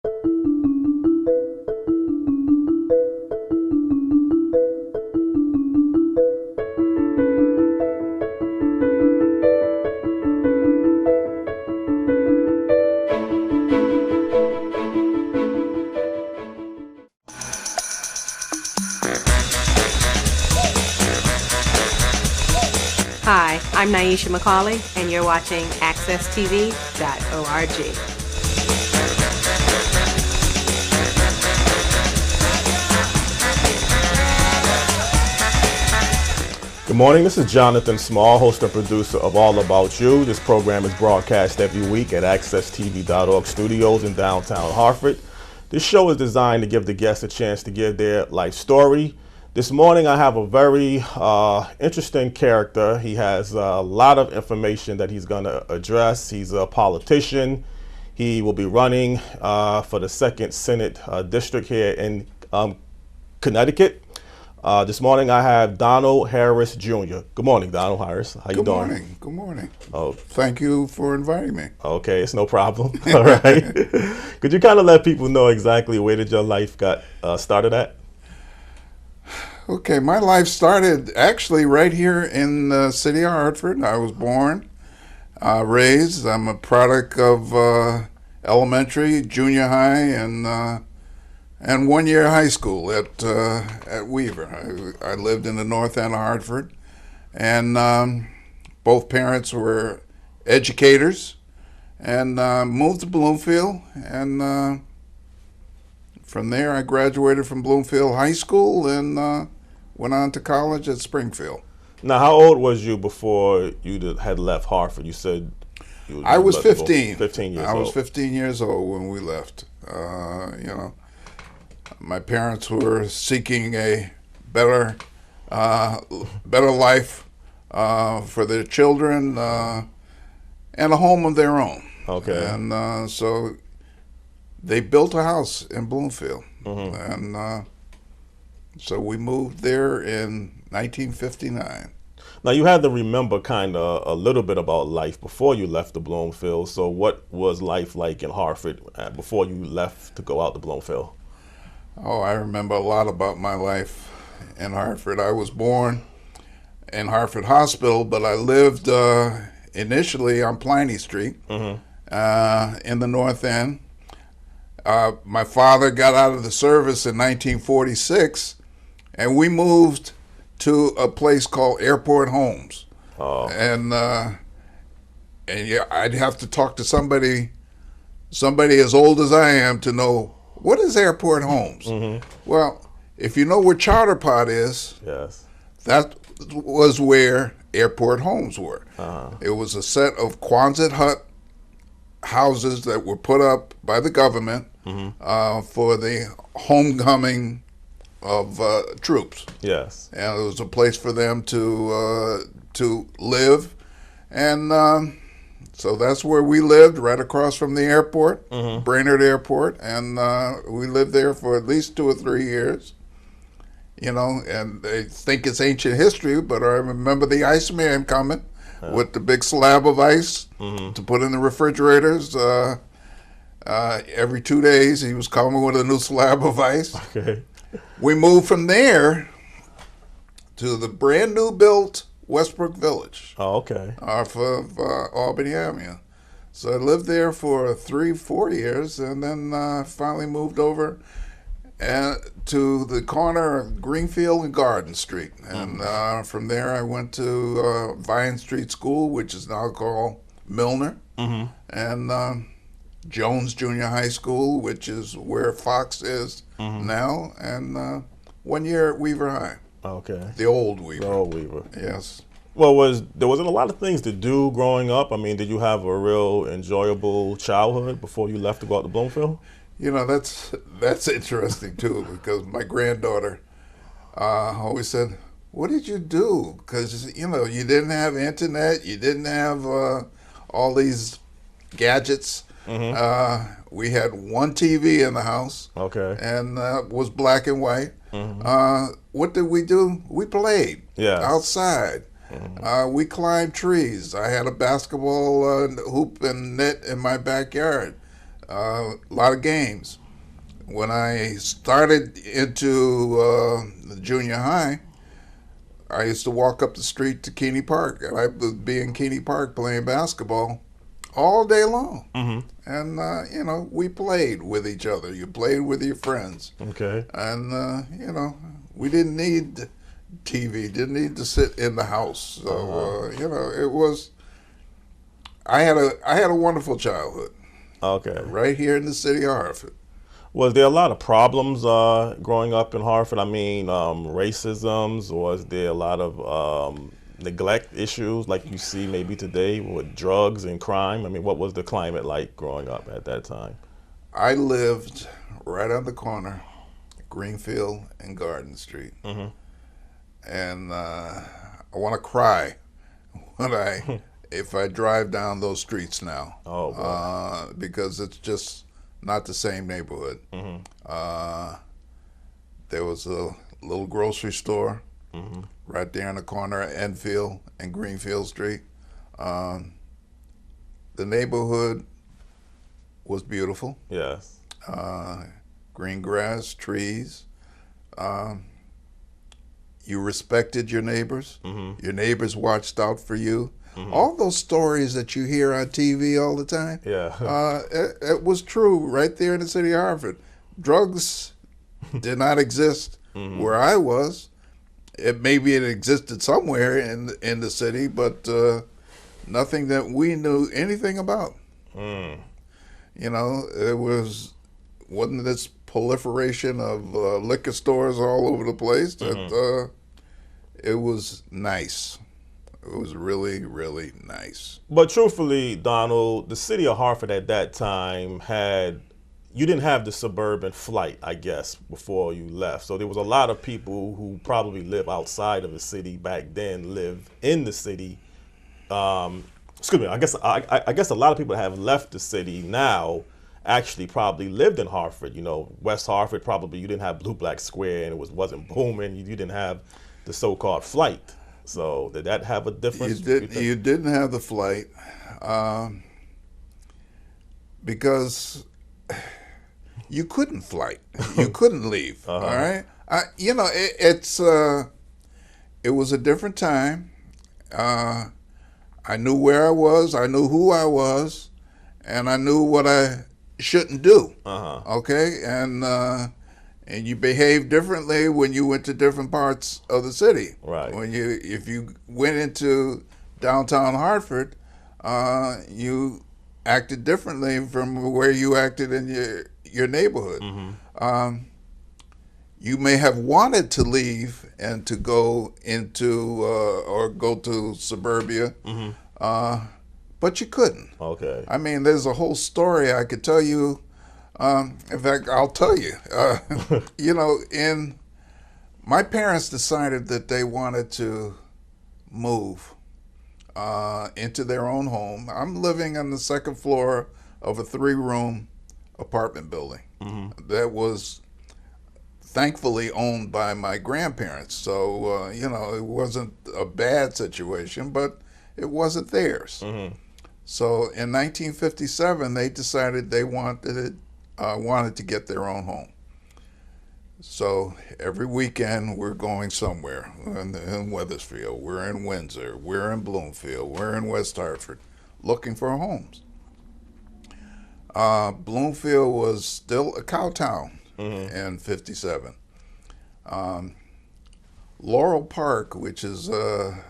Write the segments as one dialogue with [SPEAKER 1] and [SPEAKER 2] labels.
[SPEAKER 1] Hi, I'm Nyesha McCauley, and you're watching AccessTV.org.
[SPEAKER 2] Good morning, this is Jonathan Small, host and producer of All About You. This program is broadcast every week at AccessTV.org studios in downtown Hartford. This show is designed to give the guests a chance to give their life story. This morning I have a very interesting character. He has a lot of information that he's going to address. He's a politician. He will be running for the 2nd Senate District here in Connecticut. This morning I have Donald Harris Jr. Good morning, Donald Harris. How you doing?
[SPEAKER 3] Good morning.
[SPEAKER 2] Oh,
[SPEAKER 3] Thank you for inviting me.
[SPEAKER 2] okay, it's no problem. All right. Could you kind of let people know exactly where did your life got started at?
[SPEAKER 3] Okay, my life started actually right here in the city of Hartford. I was born, raised. I'm a product of elementary, junior high, and 1 year high school at Weaver. I lived in the north end of Hartford, and both parents were educators, and moved to Bloomfield, and from there I graduated from Bloomfield High School and went on to college at Springfield.
[SPEAKER 2] Now, how old was you before you had left Hartford? You said
[SPEAKER 3] I was 15.
[SPEAKER 2] 15 years
[SPEAKER 3] I was
[SPEAKER 2] old.
[SPEAKER 3] 15 years old when we left. My parents were seeking a better life for their children and a home of their own.
[SPEAKER 2] Okay.
[SPEAKER 3] And so they built a house in Bloomfield,
[SPEAKER 2] Mm-hmm.
[SPEAKER 3] and so we moved there in 1959.
[SPEAKER 2] Now, you had to remember kind of a little bit about life before you left the Bloomfield. So what was life like in Hartford before you left to go out to Bloomfield?
[SPEAKER 3] Oh, I remember a lot about my life in Hartford. I was born in Hartford Hospital, but I lived initially on Pliny Street in the North End. My father got out of the service in 1946, and we moved to a place called Airport Homes.
[SPEAKER 2] Oh.
[SPEAKER 3] And yeah, I'd have to talk to somebody as old as I am to know, what is Airport Homes? Well, if you know where Charter Pot is,
[SPEAKER 2] Yes.
[SPEAKER 3] that was where Airport Homes were. It was a set of Quonset hut houses that were put up by the government for the homecoming of troops.
[SPEAKER 2] Yes.
[SPEAKER 3] And it was a place for them to live, and so that's where we lived, right across from the airport, Brainerd Airport, and we lived there for at least 2 or 3 years. And they think it's ancient history, but I remember the Iceman coming with the big slab of ice to put in the refrigerators. Every 2 days, he was coming with a new slab of ice.
[SPEAKER 2] Okay.
[SPEAKER 3] We moved from there to the brand new built Westbrook Village
[SPEAKER 2] Oh, okay.
[SPEAKER 3] off of Albany Avenue. So I lived there for 3-4 years, and then finally moved over to the corner of Greenfield and Garden Street. And from there I went to Vine Street School, which is now called Milner, and Jones Junior High School, which is where Fox is now, and 1 year at Weaver High.
[SPEAKER 2] Okay.
[SPEAKER 3] The old Weaver.
[SPEAKER 2] Oh, Weaver.
[SPEAKER 3] Yes.
[SPEAKER 2] Well, there wasn't a lot of things to do growing up? I mean, did you have a real enjoyable childhood before you left to go out to Bloomfield?
[SPEAKER 3] That's interesting too, because my granddaughter always said, "What did you do?" Because you didn't have internet, you didn't have all these gadgets. We had one TV in the house.
[SPEAKER 2] Okay.
[SPEAKER 3] And was black and white. What did we do? We played outside. We climbed trees. I had a basketball hoop and net in my backyard. a lot of games. When I started into the junior high, I used to walk up the street to Keeney Park, and I would be in Keeney Park playing basketball all day long.
[SPEAKER 2] Mm-hmm.
[SPEAKER 3] And, we played with each other. You played with your friends.
[SPEAKER 2] Okay.
[SPEAKER 3] And, we didn't need TV, didn't need to sit in the house. So, it was, I had a wonderful childhood.
[SPEAKER 2] Okay.
[SPEAKER 3] Right here in the city of Hartford.
[SPEAKER 2] Was there a lot of problems growing up in Hartford? I mean, racisms, or was there a lot of neglect issues like you see maybe today with drugs and crime? I mean, what was the climate like growing up at that time?
[SPEAKER 3] I lived right on the corner, Greenfield and Garden Street.
[SPEAKER 2] Mm-hmm.
[SPEAKER 3] And I want to cry if I drive down those streets now.
[SPEAKER 2] Oh, boy.
[SPEAKER 3] Because it's just not the same neighborhood.
[SPEAKER 2] Mm-hmm.
[SPEAKER 3] There was a little grocery store
[SPEAKER 2] Mm-hmm.
[SPEAKER 3] right there in the corner of Enfield and Greenfield Street. The neighborhood was beautiful.
[SPEAKER 2] Yes.
[SPEAKER 3] Green grass, trees. You respected your neighbors.
[SPEAKER 2] Mm-hmm.
[SPEAKER 3] Your neighbors watched out for you.
[SPEAKER 2] Mm-hmm.
[SPEAKER 3] All those stories that you hear on TV all the time,
[SPEAKER 2] Yeah.
[SPEAKER 3] it was true right there in the city of Hartford. Drugs did not exist where I was. Maybe it existed somewhere in the city, but nothing that we knew anything about.
[SPEAKER 2] Mm.
[SPEAKER 3] It wasn't this proliferation of liquor stores all over the place. That it was nice. It was really, really nice.
[SPEAKER 2] But truthfully, Donald, the city of Hartford at that time you didn't have the suburban flight, I guess, before you left. So there was a lot of people who probably live outside of the city back then live in the city. Excuse me, I guess a lot of people that have left the city now actually probably lived in Hartford. West Hartford, probably you didn't have Blue Black Square and it wasn't booming. You didn't have the so-called flight. So did that have a difference?
[SPEAKER 3] You didn't have the flight because you couldn't flight. You couldn't leave.
[SPEAKER 2] Uh-huh.
[SPEAKER 3] All right. It was a different time. I knew where I was. I knew who I was, and I knew what I shouldn't do.
[SPEAKER 2] Uh-huh.
[SPEAKER 3] Okay, and you behave differently when you went to different parts of the city.
[SPEAKER 2] Right.
[SPEAKER 3] If you went into downtown Hartford, you acted differently from where you acted in your neighborhood.
[SPEAKER 2] Mm-hmm.
[SPEAKER 3] You may have wanted to leave and to go into or go to suburbia, but you couldn't.
[SPEAKER 2] Okay.
[SPEAKER 3] I mean, there's a whole story I could tell you. In fact, I'll tell you. My parents decided that they wanted to move into their own home. I'm living on the second floor of a 3-room apartment building that was thankfully owned by my grandparents. So, it wasn't a bad situation, but it wasn't theirs.
[SPEAKER 2] Mm-hmm.
[SPEAKER 3] So in 1957, they decided they wanted to get their own home. So every weekend we're going somewhere. In Wethersfield, we're in Windsor, we're in Bloomfield, we're in West Hartford, looking for homes. Bloomfield was still a cow town in 57. Laurel Park, which is a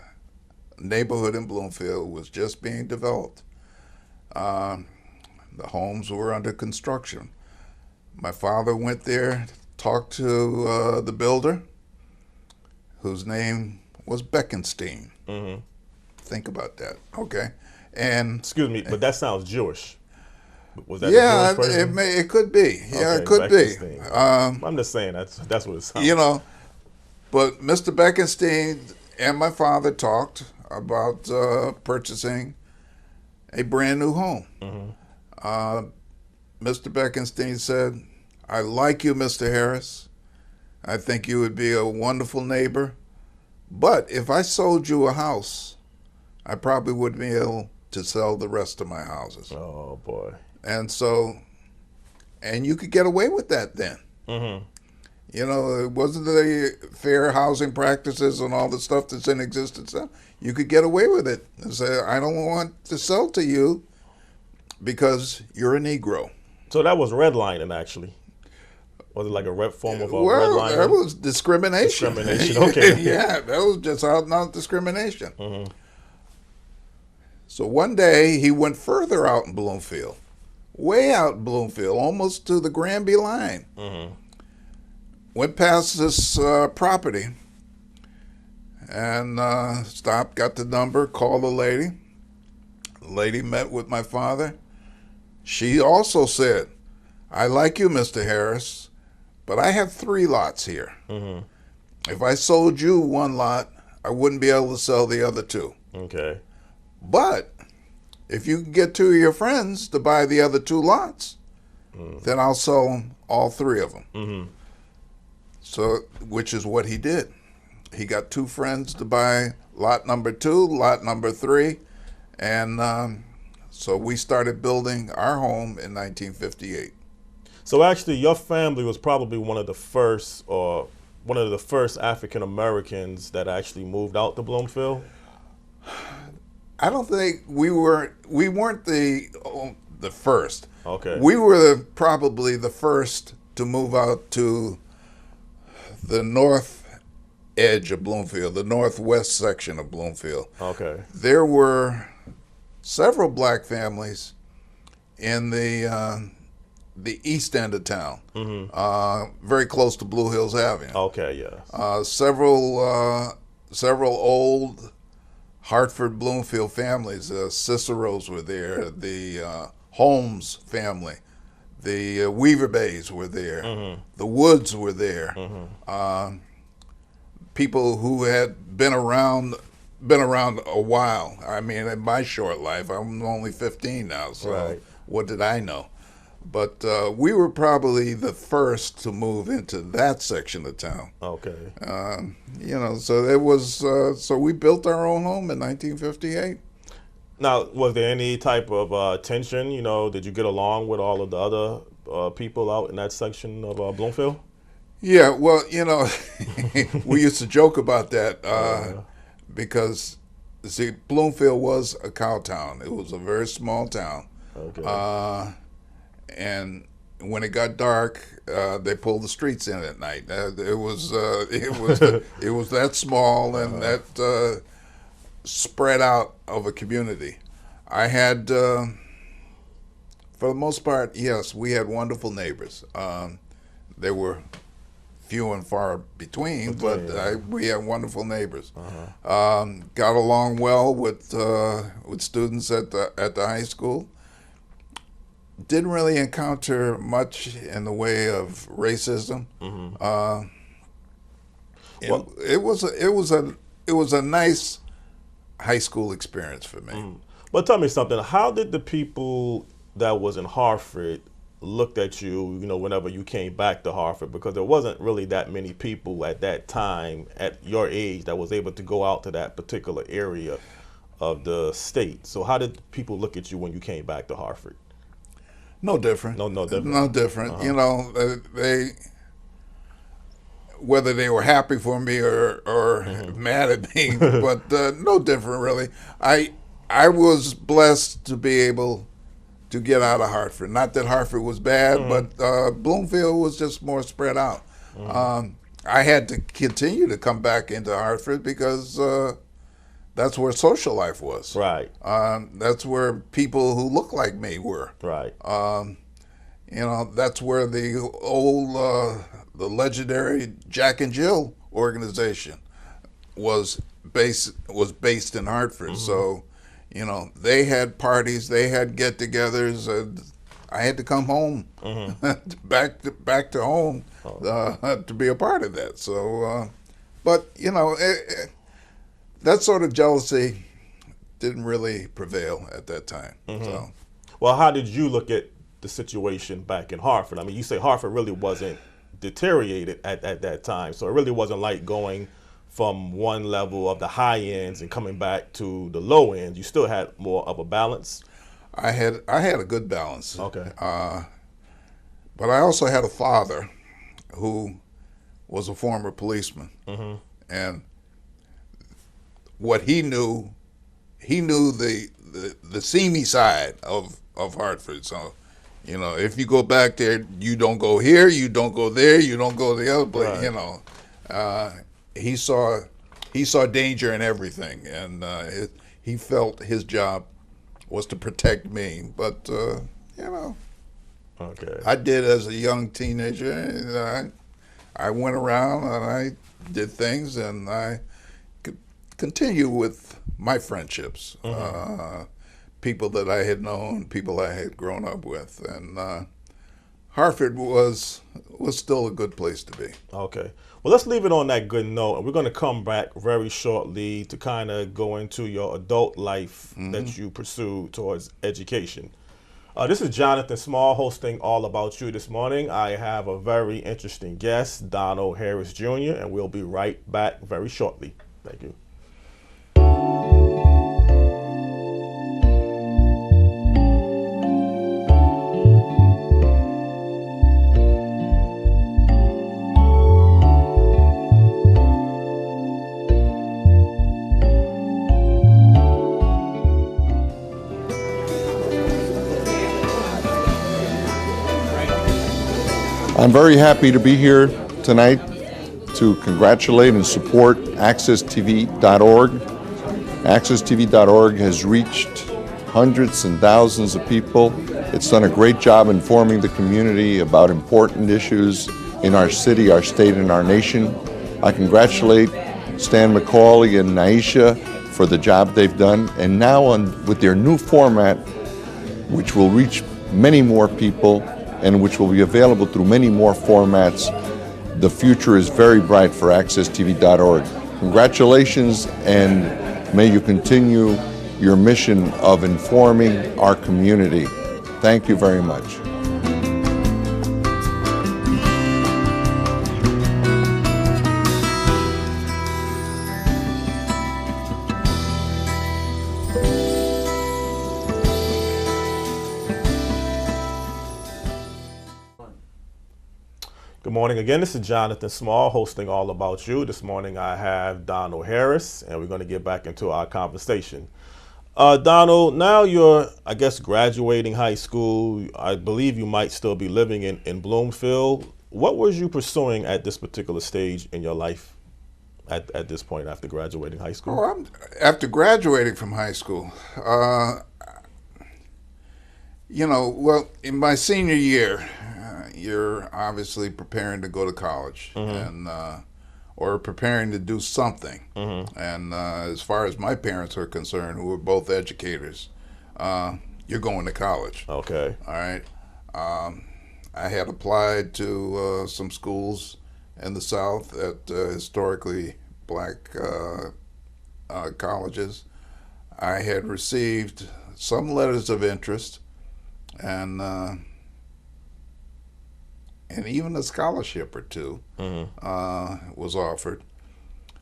[SPEAKER 3] neighborhood in Bloomfield, was just being developed. The homes were under construction. My father went there, talked to the builder, whose name was Beckenstein.
[SPEAKER 2] Mm-hmm.
[SPEAKER 3] Think about that, okay? And
[SPEAKER 2] excuse me, but that sounds Jewish. Was that
[SPEAKER 3] yeah,
[SPEAKER 2] a Jewish person?
[SPEAKER 3] it could be. Yeah,
[SPEAKER 2] Okay,
[SPEAKER 3] it could be.
[SPEAKER 2] Beckenstein. I'm just saying that's what it sounds.
[SPEAKER 3] But Mr. Beckenstein and my father talked about purchasing a brand new home.
[SPEAKER 2] Mm-hmm.
[SPEAKER 3] Mr. Beckenstein said, "I like you, Mr. Harris. I think you would be a wonderful neighbor. But if I sold you a house, I probably wouldn't be able to sell the rest of my houses."
[SPEAKER 2] Oh, boy.
[SPEAKER 3] And so and you could get away with that then.
[SPEAKER 2] Mm-hmm.
[SPEAKER 3] You know, it wasn't the fair housing practices and all the stuff that's in existence now. You could get away with it and say, I don't want to sell to you because you're a Negro.
[SPEAKER 2] So that was redlining, actually. Was it like a form of redlining?
[SPEAKER 3] That was discrimination.
[SPEAKER 2] Discrimination, okay.
[SPEAKER 3] Yeah, that was just out and out discrimination.
[SPEAKER 2] Mm-hmm.
[SPEAKER 3] So one day he went further out in Bloomfield, way out in Bloomfield, almost to the Granby line.
[SPEAKER 2] Mm-hmm.
[SPEAKER 3] Went past this property and stopped, got the number, called the lady. The lady met with my father. She also said, I like you, Mr. Harris, but I have 3 lots here.
[SPEAKER 2] Mm-hmm.
[SPEAKER 3] If I sold you 1 lot, I wouldn't be able to sell the other 2.
[SPEAKER 2] Okay.
[SPEAKER 3] But if you can get 2 of your friends to buy the other 2 lots, then I'll sell them, all 3 of them.
[SPEAKER 2] Mm-hmm.
[SPEAKER 3] So, which is what he did. He got 2 friends to buy lot number 2, lot number 3, and so we started building our home in 1958.
[SPEAKER 2] So actually, your family was probably one of the first African Americans that actually moved out to Bloomfield.
[SPEAKER 3] I don't think we weren't the first.
[SPEAKER 2] Okay.
[SPEAKER 3] We were probably the first to move out to the north edge of Bloomfield, the northwest section of Bloomfield.
[SPEAKER 2] Okay.
[SPEAKER 3] There were several black families in the east end of town, very close to Blue Hills Avenue.
[SPEAKER 2] Okay, yeah.
[SPEAKER 3] Several old Hartford Bloomfield families. Cicero's were there. The Holmes family. The Weaver Bays were there. Mm-hmm. The Woods were there. Mm-hmm. People who had been around a while. I mean, in my short life, I'm only 15 now, so
[SPEAKER 2] right.
[SPEAKER 3] What did I know? But we were probably the first to move into that section of town.
[SPEAKER 2] Okay.
[SPEAKER 3] You know, so it was. So we built our own home in 1958.
[SPEAKER 2] Now, was there any type of tension? You know, did you get along with all of the other people out in that section of Bloomfield?
[SPEAKER 3] Yeah, well, you know, we used to joke about that because, see, Bloomfield was a cow town. It was a very small town.
[SPEAKER 2] Okay.
[SPEAKER 3] And when it got dark, they pulled the streets in at night. It was that small and that spread out of a community. I had, for the most part, yes, we had wonderful neighbors. They were few and far between, but we had wonderful neighbors. Got along well with students at the high school. Didn't really encounter much in the way of racism. Mm-hmm. It was a nice high school experience for me.
[SPEAKER 2] Mm. But tell me something. How did the people that was in Hartford looked at you, you know, whenever you came back to Hartford? Because there wasn't really that many people at that time at your age that was able to go out to that particular area of the state. So how did people look at you when you came back to Hartford?
[SPEAKER 3] No different.
[SPEAKER 2] No different.
[SPEAKER 3] No different. You know, they whether they were happy for me or mad at me, but no different really. I was blessed to be able to get out of Hartford. Not that Hartford was bad, but Bloomfield was just more spread out. I had to continue to come back into Hartford because that's where social life was.
[SPEAKER 2] Right.
[SPEAKER 3] That's where people who look like me were.
[SPEAKER 2] Right.
[SPEAKER 3] You know, that's where the old, the legendary Jack and Jill organization was based in Hartford. So, you know, they had parties, they had get-togethers. I had to come home, back to home, to be a part of that. So, but you know, that sort of jealousy didn't really prevail at that time. So,
[SPEAKER 2] well, how did you look at the situation back in Hartford? I mean, you say Hartford really wasn't deteriorated at that time, so it really wasn't like going from one level of the high ends and coming back to the low ends. You still had more of a balance.
[SPEAKER 3] I had a good balance.
[SPEAKER 2] Okay.
[SPEAKER 3] But I also had a father who was a former policeman, and what he knew the seamy side of Hartford. So, if you go back there, you don't go here, you don't go there, you don't go the other place. He saw danger in everything, and he felt his job was to protect me. But
[SPEAKER 2] Okay.
[SPEAKER 3] I did as a young teenager. And I went around and I did things, and I could continue with my friendships. People that I had known, people I had grown up with, and Hartford was still a good place to be.
[SPEAKER 2] Okay. Well, let's leave it on that good note, and we're going to come back very shortly to kind of go into your adult life that you pursue towards education. This is Jonathan Small hosting All About You this morning. I have a very interesting guest, Donald Harris Jr., and we'll be right back very shortly. Thank you.
[SPEAKER 4] I'm very happy to be here tonight to congratulate and support AccessTV.org. AccessTV.org has reached hundreds and thousands of people. It's done a great job informing the community about important issues in our city, our state, and our nation. I congratulate Stan McCauley and Nyesha for the job they've done. And now with their new format, which will reach many more people and which will be available through many more formats, the future is very bright for AccessTV.org. Congratulations, and may you continue your mission of informing our community. Thank you very much.
[SPEAKER 2] Good morning again. This is Jonathan Small hosting All About You. This morning I have Donald Harris, and we're going to get back into our conversation. Donald, now you're, I guess, graduating high school. I believe you might still be living in Bloomfield. What was you pursuing at this particular stage in your life at this point after graduating high school?
[SPEAKER 3] Oh, after graduating from high school, well, in my senior year, you're obviously preparing to go to college and or preparing to do something. And as far as my parents are concerned, who were both educators, you're going to college.
[SPEAKER 2] Okay.
[SPEAKER 3] All right. I had applied to some schools in the South at historically black colleges. I had received some letters of interest and even a scholarship or two was offered.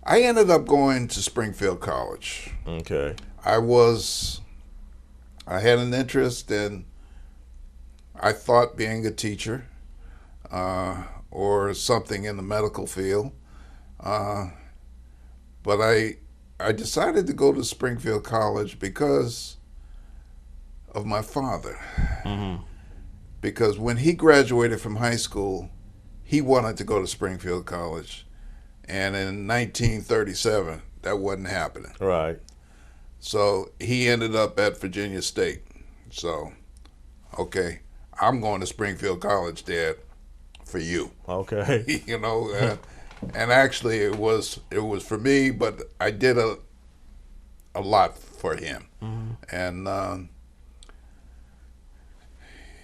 [SPEAKER 3] I ended up going to Springfield College.
[SPEAKER 2] Okay.
[SPEAKER 3] I had an interest in, I thought, being a teacher or something in the medical field. But I decided to go to Springfield College because of my father. Because when he graduated from high school, he wanted to go to Springfield College. And in 1937, that wasn't happening.
[SPEAKER 2] Right.
[SPEAKER 3] So he ended up at Virginia State. So, okay, I'm going to Springfield College, Dad, for you.
[SPEAKER 2] Okay.
[SPEAKER 3] And actually it was for me, but I did a lot for him. And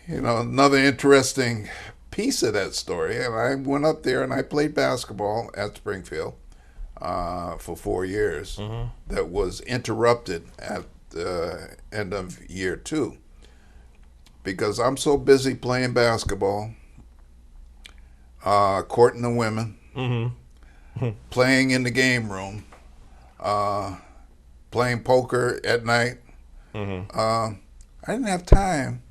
[SPEAKER 3] another interesting piece of that story, and I went up there and I played basketball at Springfield for 4 years. That was interrupted at the end of year 2 because I'm so busy playing basketball, courting the women, playing in the game room, playing poker at night. I didn't have time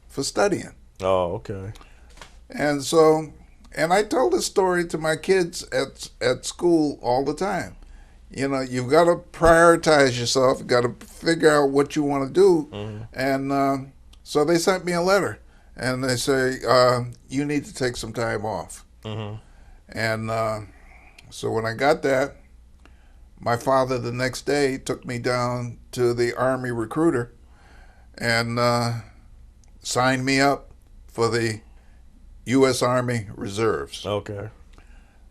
[SPEAKER 3] for studying.
[SPEAKER 2] Oh, okay.
[SPEAKER 3] And so, and I tell this story to my kids at school all the time. You know, you've got to prioritize yourself. You've got to figure out what you want to do. And so they sent me a letter, and they say, you need to take some time off. And so when I got that, my father the next day took me down to the Army recruiter and signed me up for the U.S. Army Reserves.
[SPEAKER 2] Okay.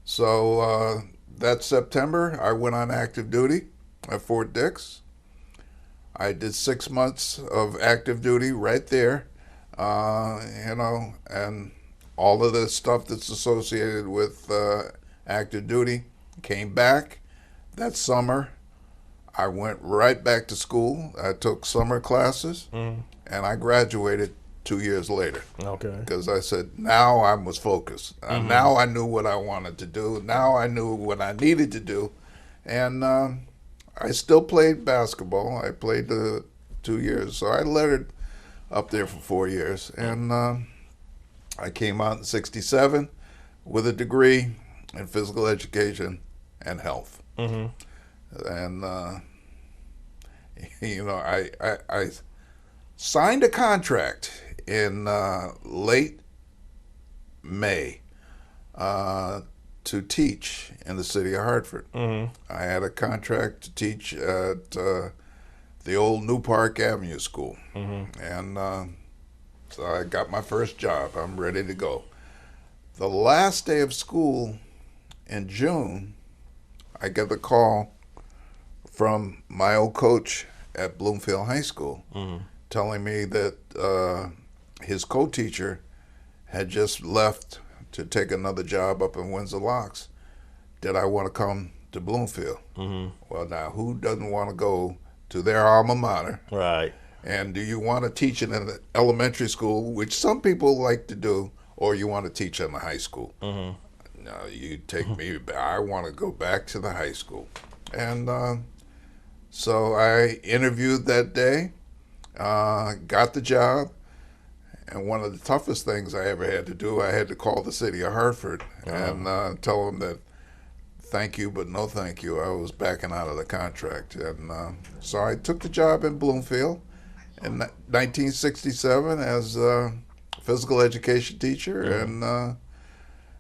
[SPEAKER 3] So that September, I went on active duty at Fort Dix. I did 6 months of active duty right there, you know, and all of the stuff that's associated with active duty. Came back that summer. I went right back to school. I took summer classes, and I graduated 2 years later.
[SPEAKER 2] Okay.
[SPEAKER 3] Because I said, now I was focused. Now I knew what I wanted to do. Now I knew what I needed to do. And I still played basketball. I played 2 years. So I lettered up there for 4 years. And I came out in '67 with a degree in physical education and health. And, you know, I signed a contract in late May to teach in the city of Hartford. I had a contract to teach at the old New Park Avenue School. And so I got my first job. I'm ready to go. The last day of school in June, I get a call from my old coach at Bloomfield High School telling me that his co-teacher had just left to take another job up in Windsor Locks. Did I want to come to Bloomfield? Well, now, who doesn't want to go to their alma mater?
[SPEAKER 2] Right.
[SPEAKER 3] And do you want to teach in an elementary school, which some people like to do, or you want to teach in the high school? No, you take me, I want to go back to the high school. And so I interviewed that day, got the job, and one of the toughest things I ever had to do, I had to call the city of Hartford and tell them that thank you, but no thank you. I was backing out of the contract. And so I took the job in Bloomfield in 1967 as a physical education teacher, and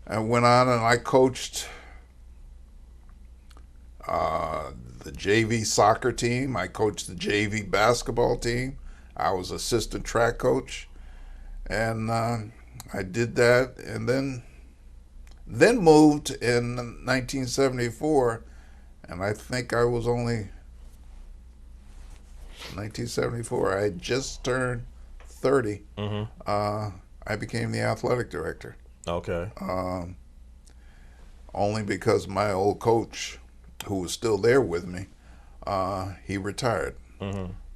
[SPEAKER 3] I went on and I coached the JV soccer team. I coached the JV basketball team. I was assistant track coach, and I did that, and then moved in 1974, and I think I was only 1974. I had just turned 30. I became the athletic director.
[SPEAKER 2] Okay.
[SPEAKER 3] Only because my old coach, who was still there with me, he retired.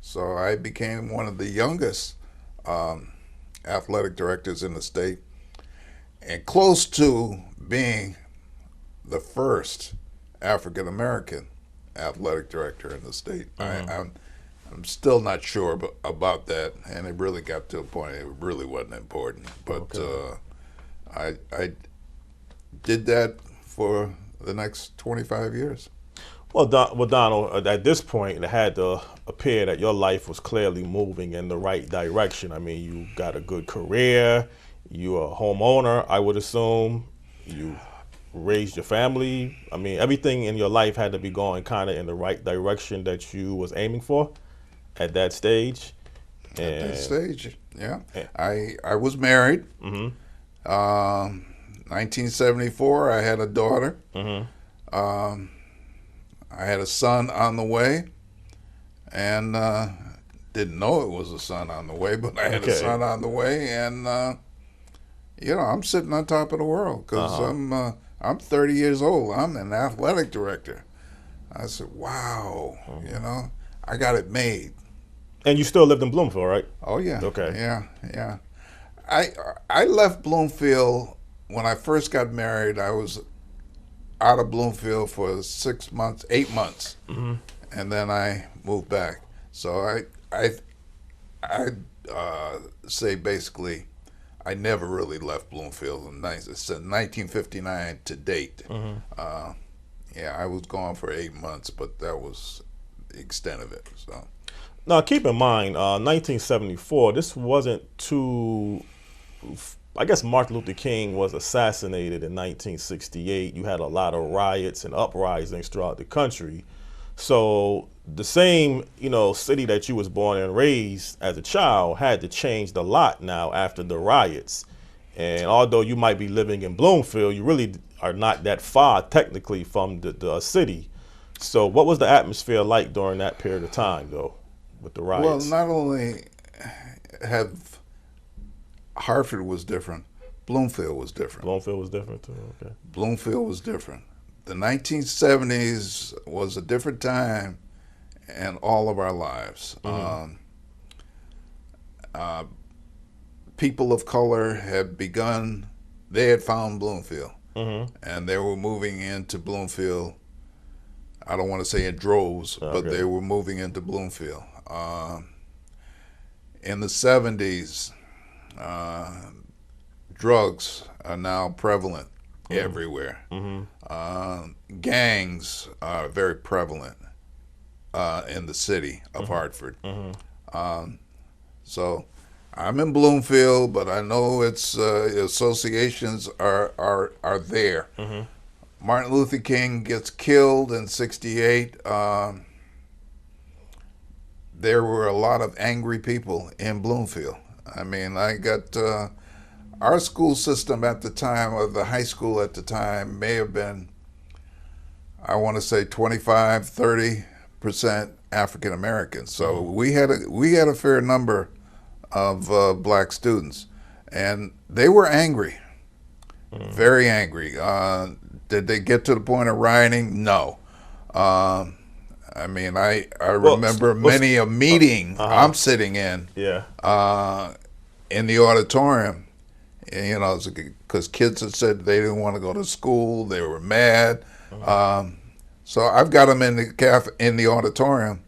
[SPEAKER 3] So I became one of the youngest athletic directors in the state, and close to being the first African American athletic director in the state. I'm still not sure about that, and it really got to a point it really wasn't important. But I did that for the next 25 years.
[SPEAKER 2] Well, Donald, at this point, it had to appear that your life was clearly moving in the right direction. I mean, you got a good career, you're a homeowner, I would assume, you raised your family. I mean, everything in your life had to be going kind of in the right direction that you was aiming for at that stage.
[SPEAKER 3] At that stage, yeah. I was married. 1974, I had a daughter. I had a son on the way, and didn't know it was a son on the way, but I had a son on the way, and you know, I'm sitting on top of the world because I'm 30 years old. I'm an athletic director. I said, wow, you know, I got it made.
[SPEAKER 2] And you still lived in Bloomfield, right?
[SPEAKER 3] Oh yeah.
[SPEAKER 2] Okay.
[SPEAKER 3] Yeah. I left Bloomfield when I first got married. I was out of Bloomfield for 6 months, 8 months, and then I moved back. So I say basically, I never really left Bloomfield since 1959 to date. Yeah, I was gone for 8 months, but that was the extent of it. So
[SPEAKER 2] Now, keep in mind, 1974, this wasn't too, I guess Martin Luther King was assassinated in 1968. You had a lot of riots and uprisings throughout the country. So the same, city that you was born and raised as a child had to change a lot now after the riots. And although you might be living in Bloomfield, you really are not that far technically from the city. So what was the atmosphere like during that period of time, though, with the riots?
[SPEAKER 3] well, not only have Hartford was different, Bloomfield was different.
[SPEAKER 2] Bloomfield was different too. Okay.
[SPEAKER 3] Bloomfield was different. The 1970s was a different time in all of our lives. People of color had begun, they had found Bloomfield, and they were moving into Bloomfield. I don't want to say in droves, but they were moving into Bloomfield. In the 70s, drugs are now prevalent everywhere. Gangs are very prevalent in the city of Hartford. So I'm in Bloomfield, but I know its associations are there. Martin Luther King gets killed in '68. There were a lot of angry people in Bloomfield. I mean, I got our school system at the time, or the high school at the time, may have been, I want to say 25-30% African American. So we had a fair number of black students, and they were angry, very angry. Did they get to the point of rioting? No. I mean, I remember many a meeting I'm sitting in, in the auditorium, because kids had said they didn't want to go to school, they were mad. So I've got them in the auditorium,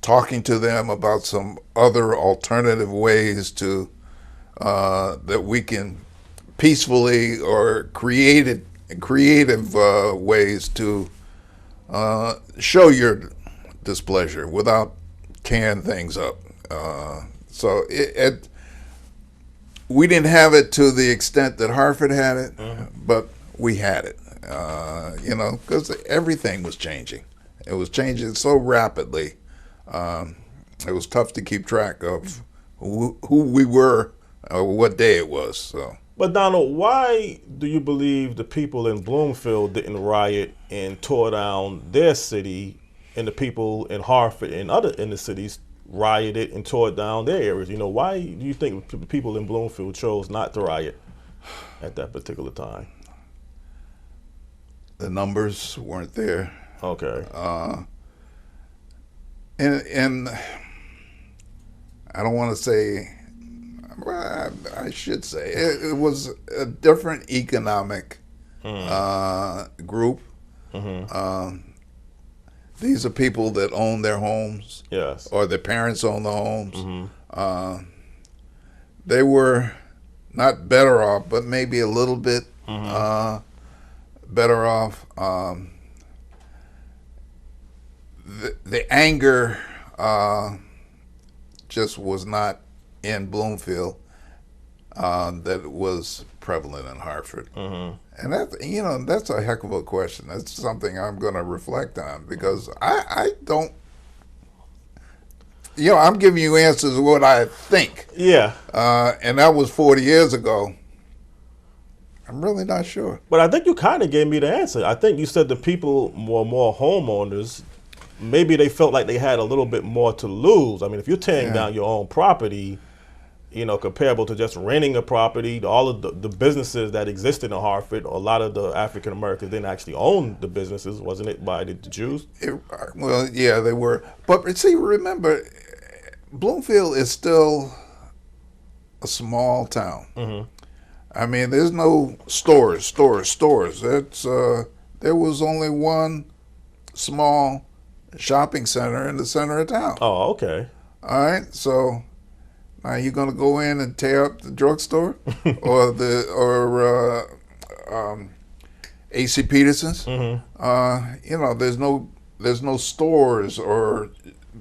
[SPEAKER 3] talking to them about some other alternative ways to that we can peacefully or creative ways to show your displeasure without tearing things up. So we didn't have it to the extent that Hartford had it, but we had it, because everything was changing. It was changing so rapidly. It was tough to keep track of who we were or what day it was. So.
[SPEAKER 2] But Donald, why do you believe the people in Bloomfield didn't riot and tore down their city, and the people in Hartford and other inner cities rioted and tore down their areas? Why do you think the people in Bloomfield chose not to riot at that particular time?
[SPEAKER 3] The numbers weren't there.
[SPEAKER 2] Okay.
[SPEAKER 3] And I don't want to say, well, I should say it was a different economic group. These are people that own their homes,
[SPEAKER 2] yes,
[SPEAKER 3] or their parents own the homes. They were not better off, but maybe a little bit better off. The anger just was not in Bloomfield that was prevalent in Hartford. And that's a heck of a question. That's something I'm going to reflect on, because I don't, I'm giving you answers of what I think.
[SPEAKER 2] Yeah.
[SPEAKER 3] And that was 40 years ago. I'm really not sure.
[SPEAKER 2] But I think you kind of gave me the answer. I think you said the people were more homeowners. Maybe they felt like they had a little bit more to lose. I mean, if you're tearing down your own property, comparable to just renting a property, all of the businesses that existed in Hartford, a lot of the African Americans didn't actually own the businesses, wasn't it, by the Jews?
[SPEAKER 3] Well, yeah, they were. But see, remember, Bloomfield is still a small town. I mean, there's no stores. It's there was only one small shopping center in the center of town.
[SPEAKER 2] Oh, okay.
[SPEAKER 3] All right, so Are you going to go in and tear up the drugstore or AC Peterson's? You know, there's no stores or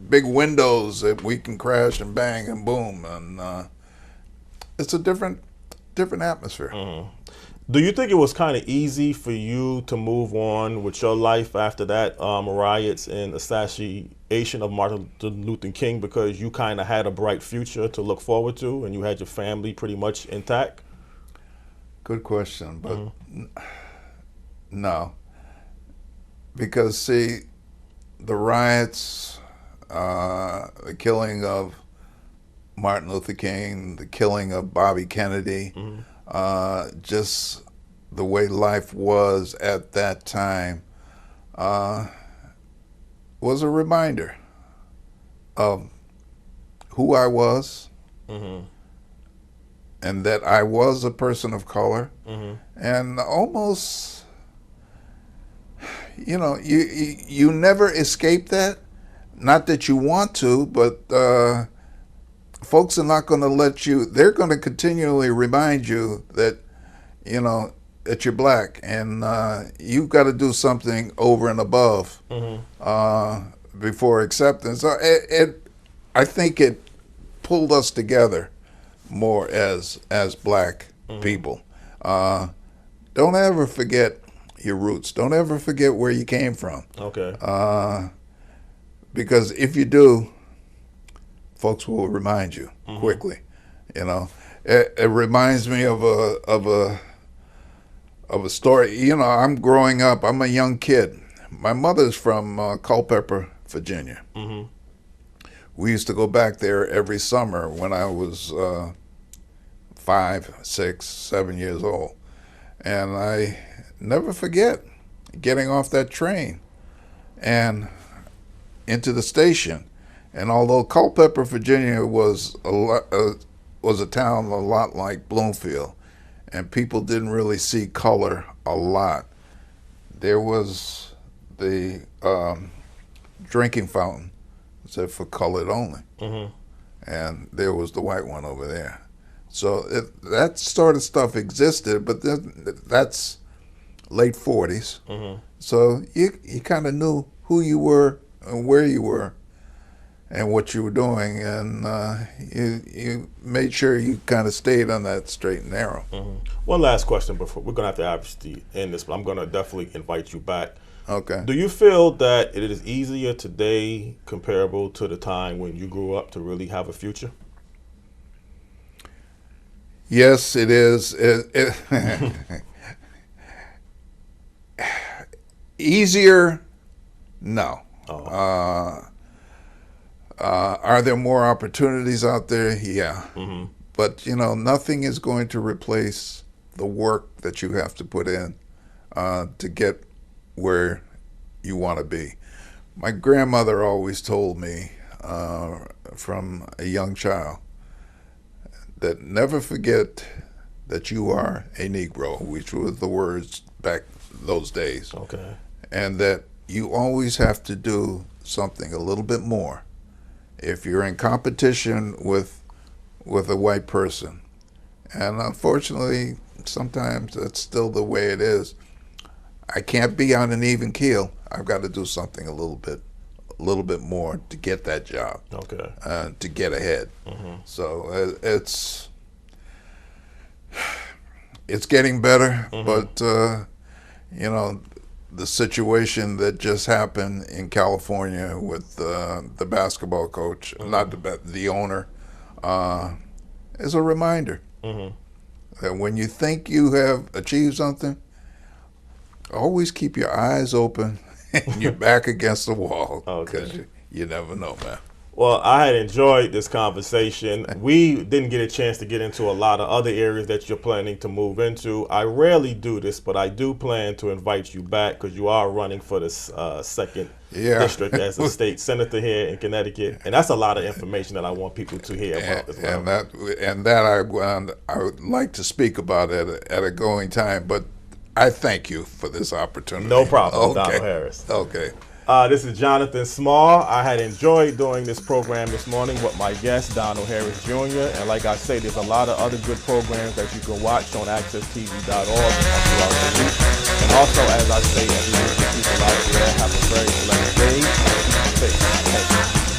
[SPEAKER 3] big windows that we can crash and bang and boom, and it's a different atmosphere.
[SPEAKER 2] Do you think it was kind of easy for you to move on with your life after that riots and assassination of Martin Luther King, because you kind of had a bright future to look forward to and you had your family pretty much intact?
[SPEAKER 3] Good question, but no. Because, see, the riots, the killing of Martin Luther King, the killing of Bobby Kennedy, just the way life was at that time was a reminder of who I was, and that I was a person of color, and almost, you know, you never escape that. Not that you want to, but folks are not going to let you. They're going to continually remind you that, you know, that you're black, and you've got to do something over and above before acceptance. I think it pulled us together more as black people. Don't ever forget your roots. Don't ever forget where you came from.
[SPEAKER 2] Okay.
[SPEAKER 3] Because if you do, folks will remind you quickly. You know, it reminds me of a story. You know, I'm growing up. I'm a young kid. My mother's from Culpeper, Virginia. We used to go back there every summer when I was 5, 6, 7 years old, and I never forget getting off that train and into the station. And although Culpeper, Virginia was a town a lot like Bloomfield, and people didn't really see color a lot, there was the drinking fountain said for colored only, and there was the white one over there. So that sort of stuff existed, but that's late 40s. So you kind of knew who you were and where you were and what you were doing, and you made sure you kind of stayed on that straight and narrow.
[SPEAKER 2] One last question before we're going to have to obviously end this, but I'm going to definitely invite you back.
[SPEAKER 3] Okay.
[SPEAKER 2] Do you feel that it is easier today comparable to the time when you grew up to really have a future?
[SPEAKER 3] Yes, it is. Easier? No. Are there more opportunities out there? Yeah. But, you know, nothing is going to replace the work that you have to put in to get where you want to be. My grandmother always told me from a young child that never forget that you are a Negro, which was the words back those days.
[SPEAKER 2] Okay.
[SPEAKER 3] And that you always have to do something a little bit more. If you're in competition with a white person, and unfortunately, sometimes that's still the way it is, I can't be on an even keel. I've got to do something a little bit more to get that job.
[SPEAKER 2] Okay.
[SPEAKER 3] To get ahead. So it's getting better, but you know, the situation that just happened in California with the basketball coach, not the owner, is a reminder that when you think you have achieved something, always keep your eyes open and your back against the wall, because you never know, man.
[SPEAKER 2] Well, I had enjoyed this conversation. We didn't get a chance to get into a lot of other areas that you're planning to move into. I rarely do this, but I do plan to invite you back because you are running for the second district as a state senator here in Connecticut, and that's a lot of information that I want people to hear about as well.
[SPEAKER 3] And that I would like to speak about at a going time, but I thank you for this opportunity.
[SPEAKER 2] No problem, Donald Harris.
[SPEAKER 3] Okay.
[SPEAKER 2] This is Jonathan Small. I had enjoyed doing this program this morning with my guest, Donald Harris Jr. And like I say, there's a lot of other good programs that you can watch on accesstv.org throughout the week. And also, as I say every week, the people out there have a very blessed day. Keep safe. Thank you.